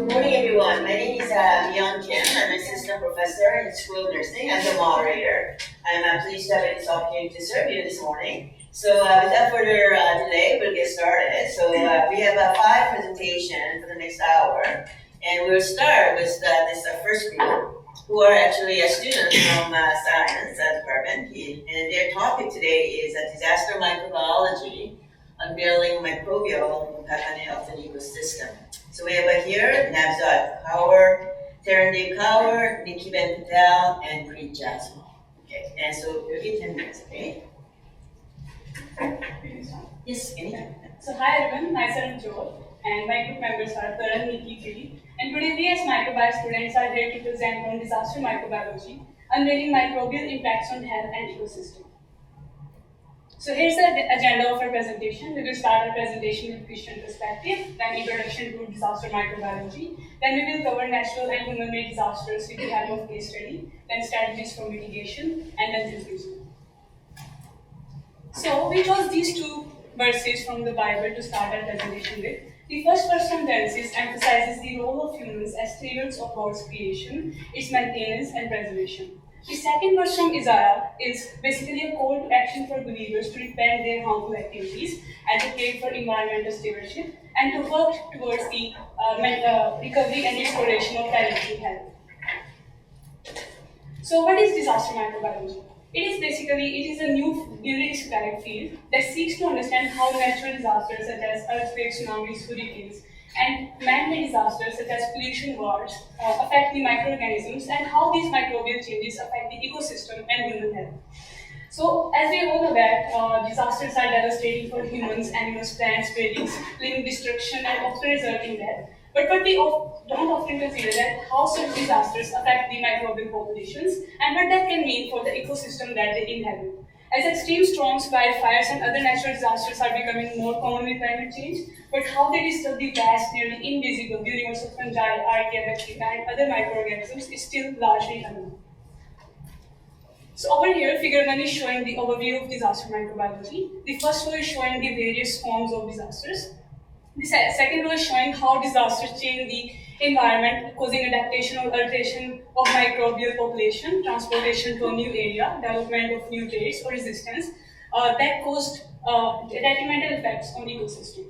morning, everyone. My name is Mi-Yeon Kim. I'm an assistant professor in School of Nursing and the moderator. I'm pleased to have this opportunity to serve you this morning. So without further delay, we'll get started. So we have 5 presentations for the next hour. And we'll start with this first group, who are actually students from science department. And their topic today is disaster microbiology, unveiling microbial pathogenic health and ecosystem. So we have here Navjot, Kaur, Tarandeep, Kaur, Nikiben, Patel, and Preet, Jaswal. Okay, and so we'll get 10 minutes, okay? Yes, anytime. So hi everyone, myself Navjot, and my group members are Karan, Niki, Preet. And today we as microbiology students are here to present on disaster microbiology, unveiling microbial impacts on health and ecosystem. So here's the agenda of our presentation. We will start our presentation with Christian perspective, then introduction to disaster microbiology, then we will cover natural and human-made disasters with the help of case study, then strategies for mitigation, and then conclusion. So we chose these 2 verses from the Bible to start our presentation with. The first verse from Genesis emphasizes the role of humans as stewards of God's creation, its maintenance and preservation. The second verse from Isaiah is basically a call to action for believers to repent their harmful activities, advocate for environmental stewardship, and to work towards the recovery and restoration of planetary health. So what is disaster microbiology? It is a newly described field that seeks to understand how natural disasters such as earthquakes, tsunamis, hurricanes, and man-made disasters such as pollution, wars affect the microorganisms and how these microbial changes affect the ecosystem and human health. So, as we all know that disasters are devastating for humans, animals, plants, buildings, living destruction, and often result in death. But what we don't often consider that how such disasters affect the microbial populations and what that can mean for the ecosystem that they inhabit. As extreme storms, wildfires, and other natural disasters are becoming more common with climate change, but how they disturb the vast, nearly invisible universe of fungi, archaea, bacteria, and other microorganisms is still largely unknown. So over here, figure 1 is showing the overview of disaster microbiology. The first row is showing the various forms of disasters. The second row is showing how disasters change the environment, causing adaptation or alteration of microbial population, transportation to a new area, development of new traits or resistance that caused detrimental effects on the ecosystem.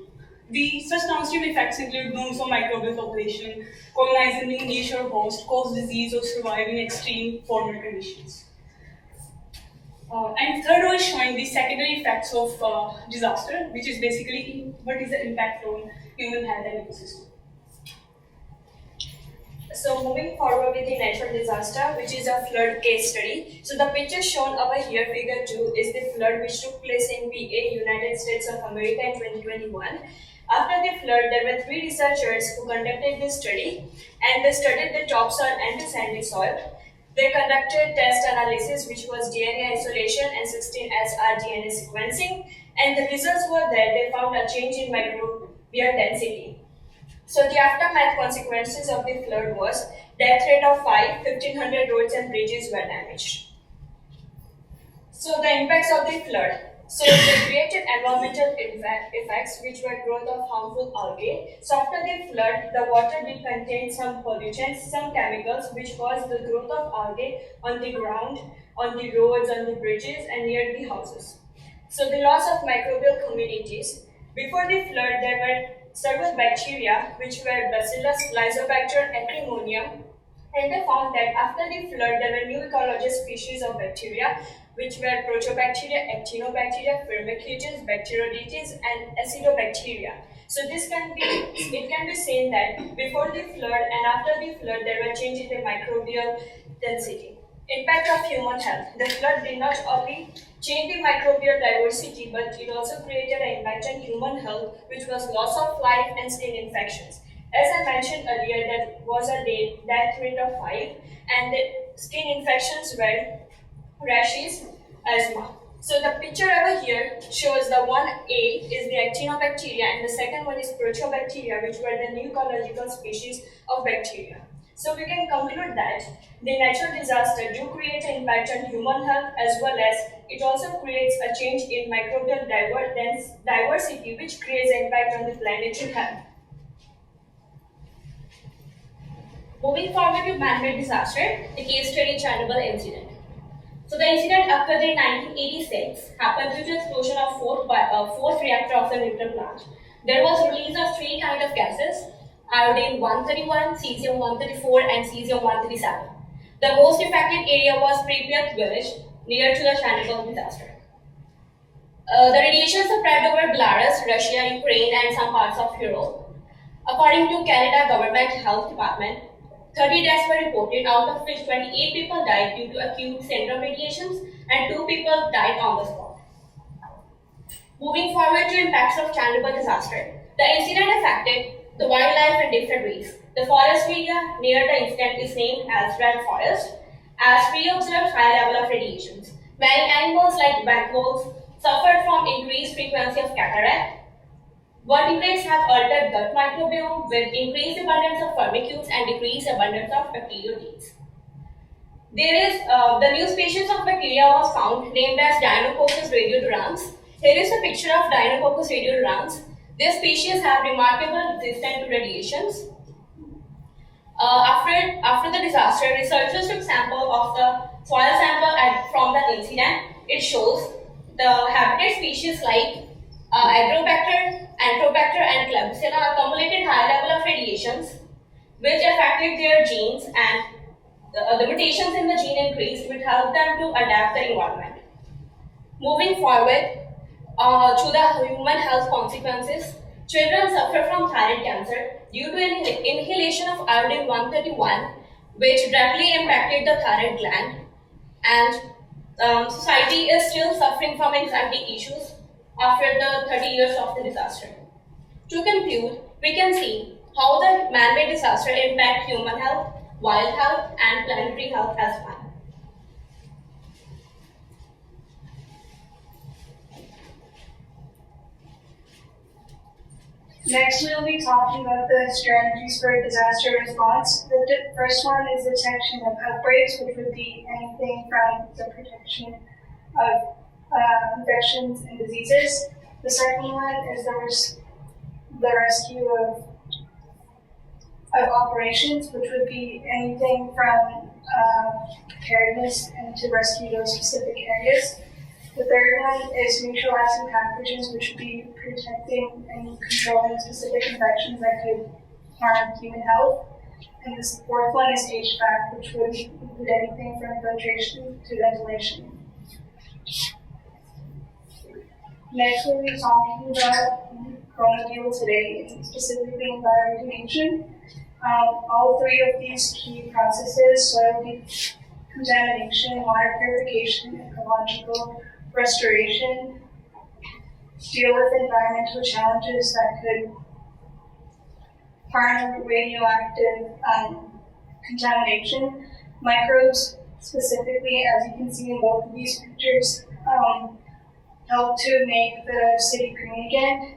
The such downstream effects include blooms of microbial population, colonize a new niche or host, cause disease or survive in extreme formal conditions. And third row is showing the secondary effects of disaster, which is basically what is the impact on human health and ecosystem. So moving forward with the natural disaster, which is a flood case study. So the picture shown over here, figure 2, is the flood which took place in PA, United States of America in 2021. After the flood, there were 3 researchers who conducted this study, and they studied the topsoil and the sandy soil. They conducted test analysis, which was DNA isolation and 16S rDNA sequencing, and the results were that they found a change in microbial density. So the aftermath consequences of the flood was death rate of 5, 1,500 roads and bridges were damaged. So the impacts of the flood. So they created environmental effects, which were growth of harmful algae. So after the flood, the water did contain some pollutants, some chemicals, which caused the growth of algae on the ground, on the roads, on the bridges, and near the houses. So the loss of microbial communities. Before the flood, there were several bacteria, which were Bacillus, Lysobacter, Acrimonium, and they found that after the flood, there were new ecological species of bacteria, which were Proteobacteria, Actinobacteria, Firmicutes, Bacteroidetes, and Acidobacteria. So it can be seen that before the flood and after the flood, there were changes in the microbial density. Impact of human health. The flood did not only change the microbial diversity, but it also created an impact on human health, which was loss of life and skin infections. As I mentioned earlier, there was a death rate of 5, and the skin infections were rashes, asthma. So the picture over here shows the 1A is the Actinobacteria and the second one is Proteobacteria, which were the new ecological species of bacteria. So we can conclude that the natural disaster do create an impact on human health, as well as it also creates a change in microbial diversity, which creates an impact on the planetary health. Moving forward to man-made disaster, the case study Chernobyl incident. So the incident occurred in 1986, happened due to explosion of fourth reactor of the nuclear plant. There was release of three kinds of gases, iodine-131, cesium-134, and cesium-137. The most affected area was Preet village, near to the Chernobyl disaster. The radiation spread over Belarus, Russia, Ukraine, and some parts of Europe. According to Canada Government Health Department, 30 deaths were reported, out of which 28 people died due to acute syndrome radiations and 2 people died on the spot. Moving forward to impacts of Chernobyl disaster. The incident affected the wildlife in different ways. The forest area near the incident is named as Red Forest, as we observed high level of radiations. Many animals like backhoes suffered from increased frequency of cataract. Vertebrates have altered gut microbiome with increased abundance of firmicutes and decreased abundance of bacterioides. The new species of bacteria was found named as Deinococcus radiodurans. Here is a picture of Deinococcus radiodurans. This species have remarkable resistance to radiations. After the disaster, researchers took sample of the soil sample from the incident. It shows the habitat species like Agrobacter, Enterobacter, and Klebsiella accumulated high level of radiations, which affected their genes, and the mutations in the gene increased, which helped them to adapt the environment. Moving forward to the human health consequences, children suffer from thyroid cancer due to inhalation of iodine-131, which directly impacted the thyroid gland, and society is still suffering from anxiety issues after the 30 years of the disaster. To conclude, we can see how the man-made disaster impact human health, wild health, and planetary health as well. Next, we'll be talking about the strategies for disaster response. The first one is detection of outbreaks, which would be anything from the protection of infections and diseases. The second one is the rescue of operations, which would be anything from preparedness and to rescue those specific areas. The third one is neutralizing pathogens, which would be protecting and controlling specific infections that could harm human health. And this fourth one is HVAC, which would include anything from filtration to ventilation. Next, we'll be talking about microbial today, specifically in bioregulation. All three of these key processes, soil decontamination, water purification, ecological restoration, deal with environmental challenges that could harm radioactive contamination. Microbes, specifically, as you can see in both of these pictures, help to make the city green again.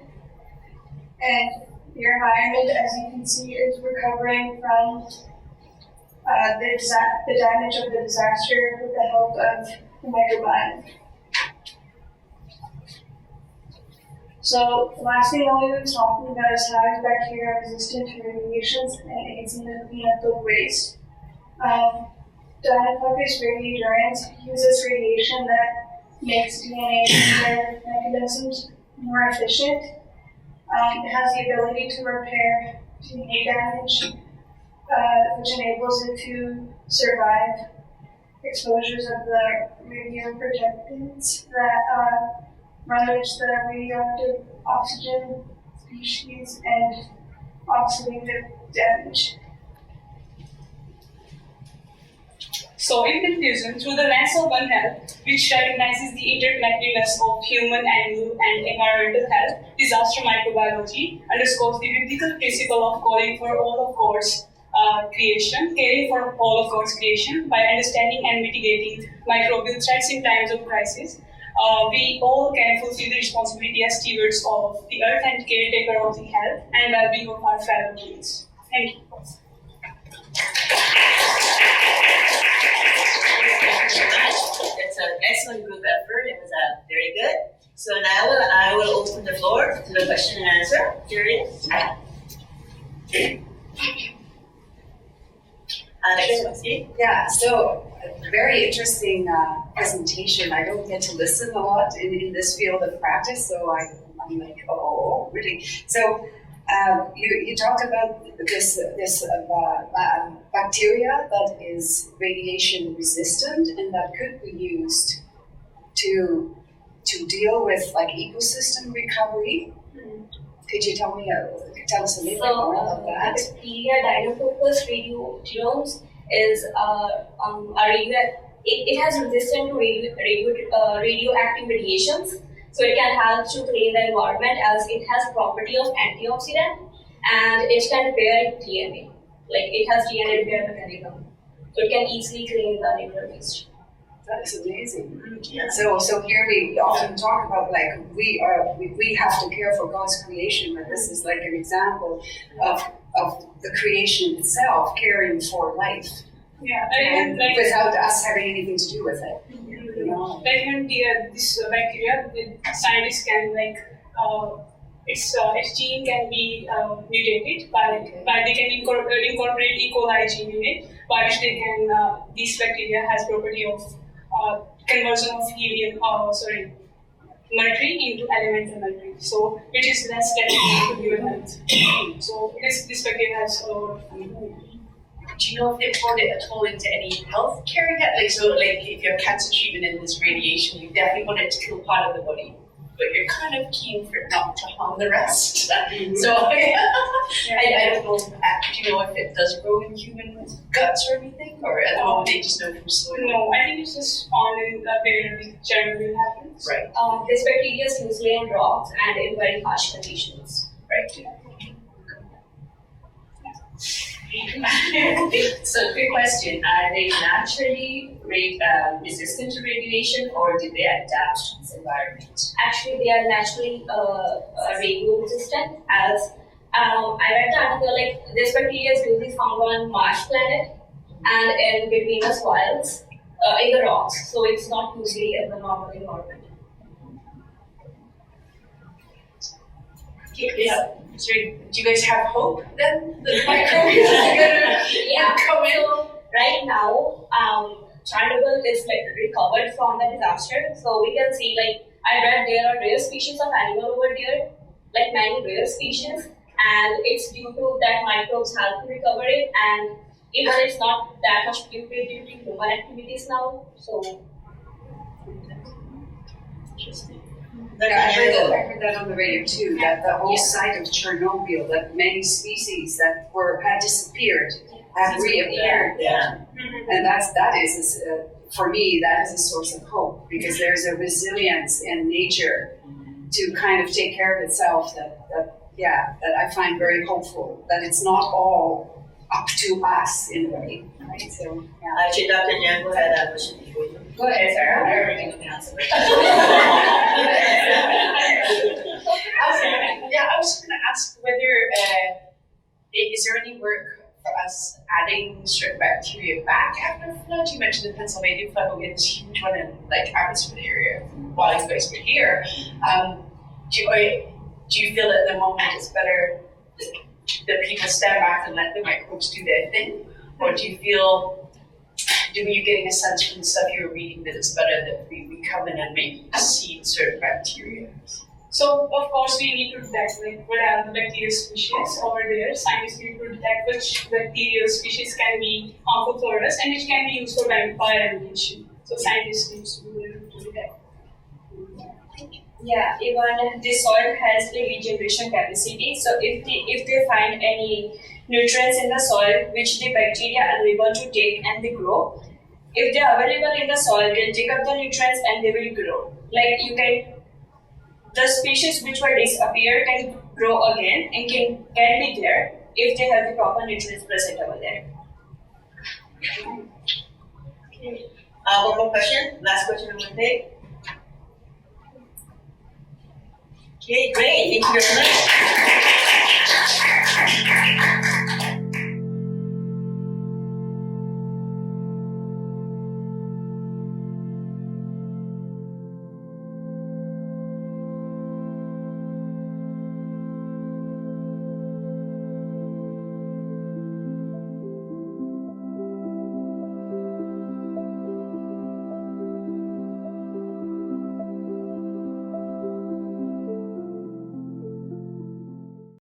And the environment, as you can see, is recovering from the damage of the disaster with the help of the microbiome. So the last thing I will be talking about is how is bacteria resistant to radiations and aids in the cleanup of waste. Deinococcus radiodurans uses radiation that makes DNA repair mechanisms more efficient. It has the ability to repair DNA damage, which enables it to survive exposures of the radioprojectants that damage the radioactive oxygen species and oxidative damage. So in conclusion, through the lens of One Health, which recognizes the interconnectedness of human, animal, and environmental health, disaster microbiology underscores the biblical principle of calling for all of God's creation, caring for all of God's creation by understanding and mitigating microbial threats in times of crisis. We all can fulfill the responsibility as stewards of the earth and caretaker of the health and well-being of our fellow beings. Thank you. Thank you very much. That's an excellent group effort. It was very good. So now I will open the floor to the question and answer period. Yeah, so very interesting presentation. I don't get to listen a lot in this field of practice, so I'm like, oh, really? So you talked about this bacteria that is radiation resistant and that could be used to deal with like ecosystem recovery. Could you tell us a little bit more about that? Bacteria Dinofocus radiodromes is a radio. It has resistant to radioactive radiations, so it can help to clean the environment as it has property of antioxidant and it can repair DNA. Like it has DNA repair mechanism, so it can easily clean the nuclear waste. That is amazing. Yeah. So here we often talk about like we have to care for God's creation, but this is like an example of the creation itself caring for life. Yeah, and like, without us having anything to do with it. You know? Like even this bacteria, the scientists can its gene can be mutated by they can incorporate E. coli gene in it, by which they can this bacteria has property of conversion of mercury into elemental mercury, so which is less detrimental to human health. So this bacteria has a lot of. Do you know if they poured it at all into any health care yet? Like, so like if you have cancer treatment in this radiation, you definitely want it to kill part of the body, but you're kind of keen for it not to harm the rest. Mm-hmm. So I don't know. Do you know if it does grow in human guts or anything, or at the moment they just know from soil? No, I think it's just found in where it generally happens. Right. This bacteria is usually in rocks and in very harsh conditions. Right. So, quick question: are they naturally resistant to radiation, or did they adapt to this environment? Actually, they are naturally radio resistant. As I read the article, like this bacteria is usually found on Mars planet and in between the soils, in the rocks. So it's not usually in the normal environment. Yeah. So, do you guys have hope then? The microbes are gonna come in? So right now, Tarandeep is like recovered from the disaster. So we can see, like I read, there are rare species of animal over there, like many rare species, and it's due to that microbes help to recover it. And even it's not that much due to human activities now. So Interesting. Yeah, I heard that on the radio too, that the whole site of Chernobyl, that many species that had disappeared have reappeared. Yeah. And that is for me, that is a source of hope, because there's a resilience in nature to kind of take care of itself that I find very hopeful, that it's not all up to us in a way, right? So, yeah. Actually, Dr. Jaswal had that question before you. Go ahead, Sarah. I already know the answer. I was going to ask whether is there any work for us adding certain bacteria back after flood? You mentioned the Pennsylvania flood, but we had this huge one in like Abbotsford area while you guys were here. Do you feel at the moment it's better that people stand back and let the microbes do their thing, or do you feel? Do you getting a sense from the stuff you were reading that it's better that we come in and maybe seed certain bacteria? So of course we need to detect like what are the bacterial species over there. Scientists need to detect which bacterial species can be harmful for us and which can be used for biodiversity. So scientists need to be able to detect. yeah, even the soil has the regeneration capacity. So if they find any nutrients in the soil which the bacteria are able to take and they grow, if they are available in the soil, they'll take up the nutrients and they will grow. Like the species which were disappeared can grow again and can be there if they have the proper nutrients present over there. Okay. One more question. Last question I'm going to take. Okay, great. Thank you very much.